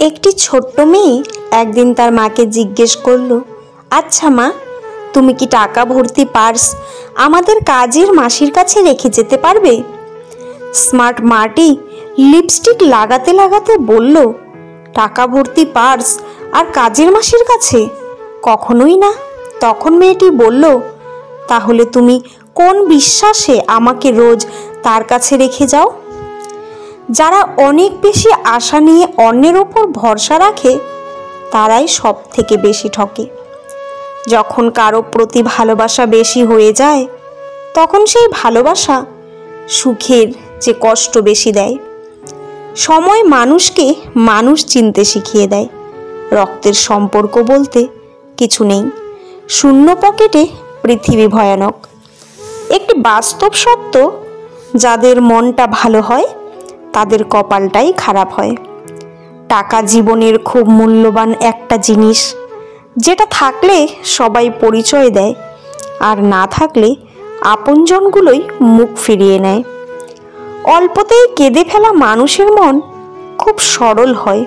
একটি ছোট্ট মেয়ে একদিন তার মাকে জিজ্ঞেস করলো, আচ্ছা মা, তুমি কি টাকা ভর্তি পার্স আমাদের কাজের মাসির কাছে রেখে যেতে পারবে? স্মার্ট মাটি লিপস্টিক লাগাতে লাগাতে বলল, টাকা ভর্তি পার্স আর কাজের মাসির কাছে? কখনোই না। তখন মেয়েটি বলল, তাহলে তুমি কোন বিশ্বাসে আমাকে রোজ তার কাছে রেখে যাও? যারা অনেক বেশি আশা নিয়ে অন্যের ওপর ভরসা রাখে তারাই সব থেকে বেশি ঠকে। যখন কারো প্রতি ভালোবাসা বেশি হয়ে যায় তখন সেই ভালোবাসা সুখের যে কষ্ট বেশি দেয়। সময় মানুষকে মানুষ চিনতে শিখিয়ে দেয়। রক্তের সম্পর্ক বলতে কিছু নেই, শূন্য পকেটে পৃথিবী ভয়ানক। একটি বাস্তব সত্য, যাদের মনটা ভালো হয় তাদের কপালটাই খারাপ হয়। টাকা জীবনের খুব মূল্যবান একটা জিনিস, যেটা থাকলে সবাই পরিচয় দেয় আর না থাকলে আপনজনগুলোই মুখ ফিরিয়ে নেয়। অল্পতেই কেঁদে ফেলা মানুষের মন খুব সরল হয়,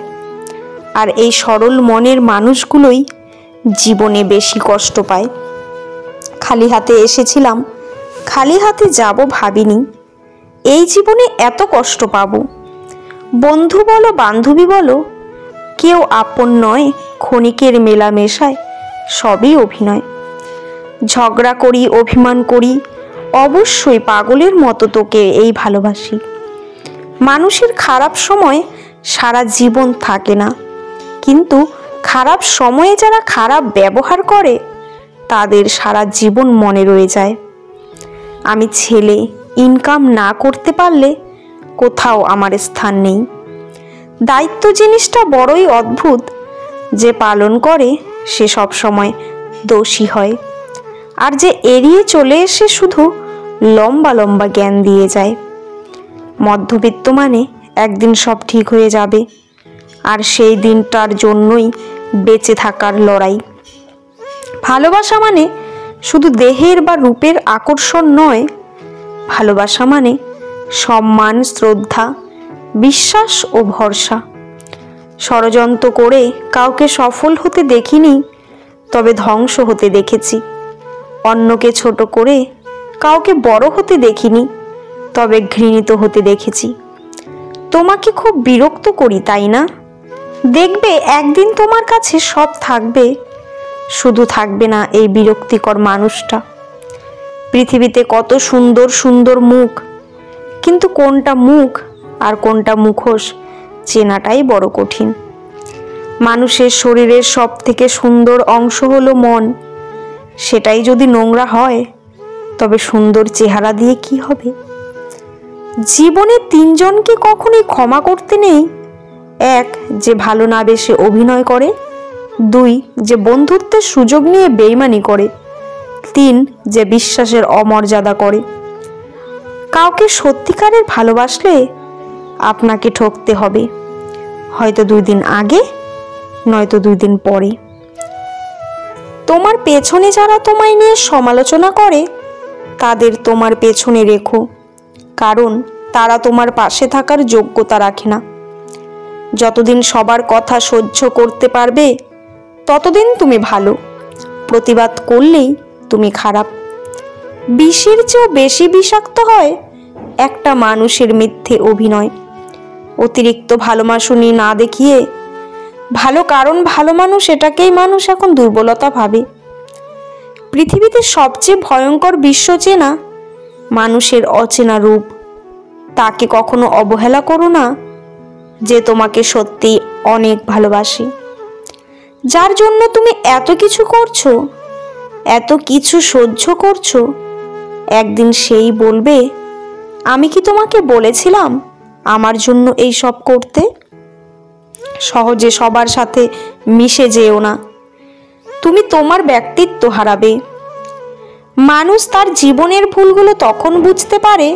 আর এই সরল মনের মানুষগুলোই জীবনে বেশি কষ্ট পায়। খালি হাতে এসেছিলাম, খালি হাতে যাব ভাবিনি এই জীবনে এত কষ্ট পাবো। বন্ধু বলো বান্ধবী বলো, কেউ আপন নয়, ক্ষণিকের মেলামেশায় সবই অভিনয়। ঝগড়া করি, অভিমান করি, অবশ্যই পাগলের মতো তোকে এই ভালোবাসি। মানুষের খারাপ সময় সারা জীবন থাকে না, কিন্তু খারাপ সময়ে যারা খারাপ ব্যবহার করে তাদের সারা জীবন মনে রয়ে যায়। আমি ছেলে, ইনকাম না করতে পারলে কোথাও আমার স্থান নেই। দায়িত্ব জিনিসটা বড়ই অদ্ভুত, যে পালন করে সে সব সময় দোষী হয়, আর যে এড়িয়ে চলে এসে শুধু লম্বা লম্বা জ্ঞান দিয়ে যায়। মধ্যবিত্ত মানে একদিন সব ঠিক হয়ে যাবে, আর সেই দিনটার জন্যই বেঁচে থাকার লড়াই। ভালোবাসা মানে শুধু দেহের বা রূপের আকর্ষণ নয়, ভালোবাসা মানে সম্মান, শ্রদ্ধা, বিশ্বাস ও ভরসা। ষড়যন্ত্র করে কাউকে সফল হতে দেখিনি, তবে ধ্বংস হতে দেখেছি। অন্যকে ছোট করে কাউকে বড় হতে দেখিনি, তবে ঘৃণিত হতে দেখেছি। তোমাকে খুব বিরক্ত করি, তাই না? দেখবে একদিন তোমার কাছে সব থাকবে, শুধু থাকবে না এই বিরক্তিকর মানুষটা। পৃথিবীতে কত সুন্দর সুন্দর মুখ, কিন্তু কোনটা মুখ আর কোনটা মুখোশ চেনাটাই বড় কঠিন। মানুষের শরীরের সব থেকে সুন্দর অংশ হলো মন। সেটাই যদি নোংরা হয় তবে সুন্দর চেহারা দিয়ে কি হবে? জীবনে তিনজনকে কখনোই ক্ষমা করতে নেই। এক, যে ভালো না বেশে অভিনয় করে। দুই, যে বন্ধুত্বের সুযোগ নিয়ে বেইমানি করে। তিন, যে বিশ্বাসের অমর্যাদা করে। কাউকে সত্যিকারের ভালোবাসলে আপনাকে ঠকতে হবে, হয়তো 2 দিন আগে, নয়তো 2 দিন পরে। তোমার পেছনে যারা তোমায় নিয়ে সমালোচনা করে তাদের তোমার পেছনে রেখো, কারণ তারা তোমার পাশে থাকার যোগ্যতা রাখে না। যতদিন সবার কথা সহ্য করতে পারবে ততদিন তুমি ভালো, প্রতিবাদ করলেই তুমি খারাপ। বিষের চেয়েও বেশি বিষাক্ত হয় একটা মানুষের মিথ্যে অভিনয়। অতিরিক্ত ভালোবাসুনি না দেখিয়ে ভালো, কারণ ভালো মানুষ এটাকেই মানুষ এখন দুর্বলতা ভাবে। পৃথিবীতে সবচেয়ে ভয়ঙ্কর বিশ্ব চেনা মানুষের অচেনা রূপ। তাকে কখনো অবহেলা করো না, যে তোমাকে সত্যি অনেক ভালোবাসে। যার জন্য তুমি এত কিছু করছো, এত কিছু সহ্য করছো, একদিন সেই বলবে, আমি কি তোমাকে বলেছিলাম আমার জন্য এই সব করতে? সহজে সবার সাথে মিশে যেও না, তুমি তোমার ব্যক্তিত্ব হারাবে। মানুষ তার জীবনের ভুলগুলো তখন বুঝতে পারে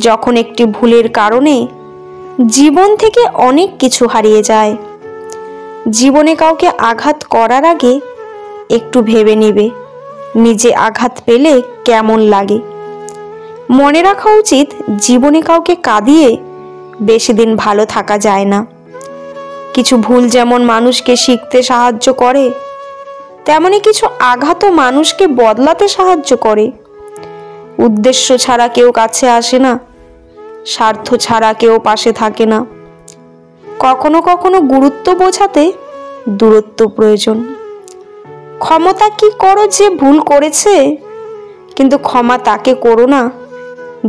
যখন একটি ভুলের কারণে জীবন থেকে অনেক কিছু হারিয়ে যায়। জীবনে কাউকে আঘাত করার আগে একটু ভেবে নেবে নিজে আঘাত পেলে কেমন লাগে। মনে রাখা উচিত, জীবনে কাউকে কাঁদিয়ে বেশি দিন ভালো থাকা যায় না। কিছু ভুল যেমন মানুষকে শিখতে সাহায্য করে, তেমনি কিছু আঘাতও মানুষকে বদলাতে সাহায্য করে। উদ্দেশ্য ছাড়া কেউ কাছে আসে না, স্বার্থ ছাড়া কেউ পাশে থাকে না। কখনো কখনো গুরুত্ব বোঝাতে দূরত্ব প্রয়োজন। ক্ষমতা কি করো যে ভুল করেছে, কিন্তু ক্ষমা তাকে করো না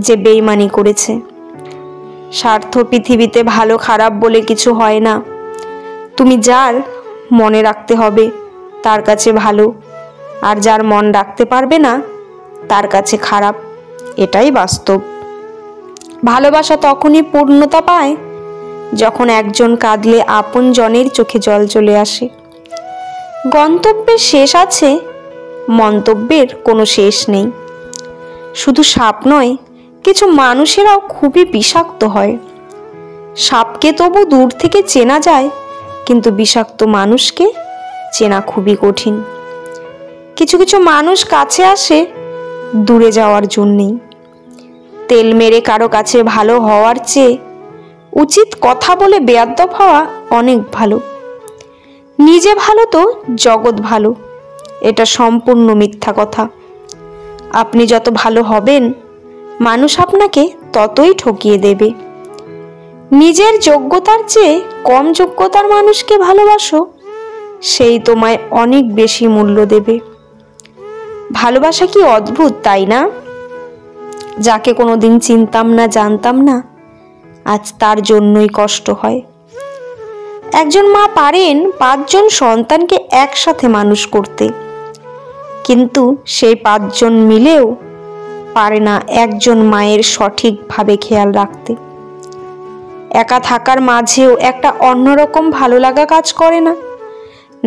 যে বেইমানি করেছে। স্বার্থ পৃথিবীতে ভালো খারাপ বলে কিছু হয় না। তুমি যার মনে রাখতে হবে তার কাছে ভালো, আর যার মন রাখতে পারবে না তার কাছে খারাপ। এটাই বাস্তব। ভালোবাসা তখনই পূর্ণতা পায় যখন একজন কাঁদলে আপন জনের চোখে জল চলে আসে। গন্তব্যের শেষ আছে, মন্তব্যের কোনো শেষ নেই। শুধু সাপ নয়, কিছু মানুষেরাও খুবই বিষাক্ত হয়। সাপকে তবু দূর থেকে চেনা যায়, কিন্তু বিষাক্ত মানুষকে চেনা খুবই কঠিন। কিছু কিছু মানুষ কাছে আসে দূরে যাওয়ার জন্যেই। তেল মেরে কারো কাছে ভালো হওয়ার চেয়ে উচিত কথা বলে বেয়াদ্দপ হওয়া অনেক ভালো। নিজে ভালো তো জগৎ ভালো, এটা সম্পূর্ণ মিথ্যা কথা। আপনি যত ভালো হবেন, মানুষ আপনাকে ততই ঠকিয়ে দেবে। নিজের যোগ্যতার চেয়ে কম যোগ্যতার মানুষকে ভালোবাসো, সেই তোমায় অনেক বেশি মূল্য দেবে। ভালোবাসা কি অদ্ভুত, তাই না? যাকে কোনোদিন চিনতাম না, জানতাম না, আজ তার জন্যই কষ্ট হয়। একজন মা পারেন 5 জন সন্তানকে একসাথে মানুষ করতে, কিন্তু সেই 5 জন মিলেও পারে না একজন মায়ের সঠিকভাবে খেয়াল রাখতে। একা থাকার মাঝেও একটা অন্যরকম ভালো লাগা কাজ করে না?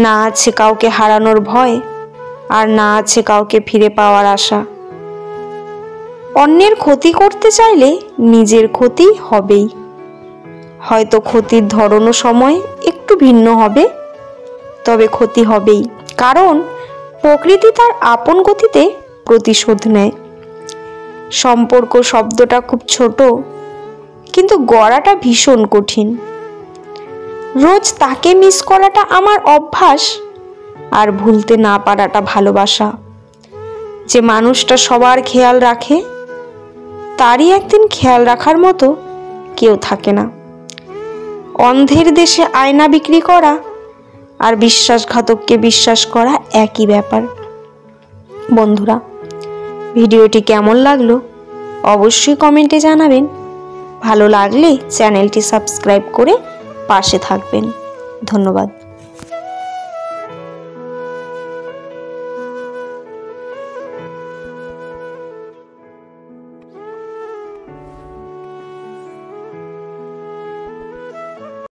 না আছে কাউকে হারানোর ভয়, আর না আছে কাউকে ফিরে পাওয়ার আশা। অন্যের ক্ষতি করতে চাইলে নিজের ক্ষতি হবেই। হয়তো ক্ষতির ধরন ও সময় একটু ভিন্ন হবে, তবে ক্ষতি হবেই, কারণ প্রকৃতি তার আপন গতিতে প্রতিশোধ নেয়। সম্পর্ক শব্দটা খুব ছোট, কিন্তু গড়াটা ভীষণ কঠিন। রোজ তাকে মিস করাটা আমার অভ্যাস, আর ভুলতে না পারাটা ভালোবাসা। যে মানুষটা সবার খেয়াল রাখে, তারই একদিন খেয়াল রাখার মতো কেউ থাকে না। অন্ধের দেশে আয়না বিক্রি করা আর বিশ্বাসঘাতককে বিশ্বাস করা একই ব্যাপার। বন্ধুরা, ভিডিওটি কেমন লাগলো অবশ্যই কমেন্টে জানাবেন। ভালো লাগলে চ্যানেলটি সাবস্ক্রাইব করে পাশে থাকবেন। ধন্যবাদ।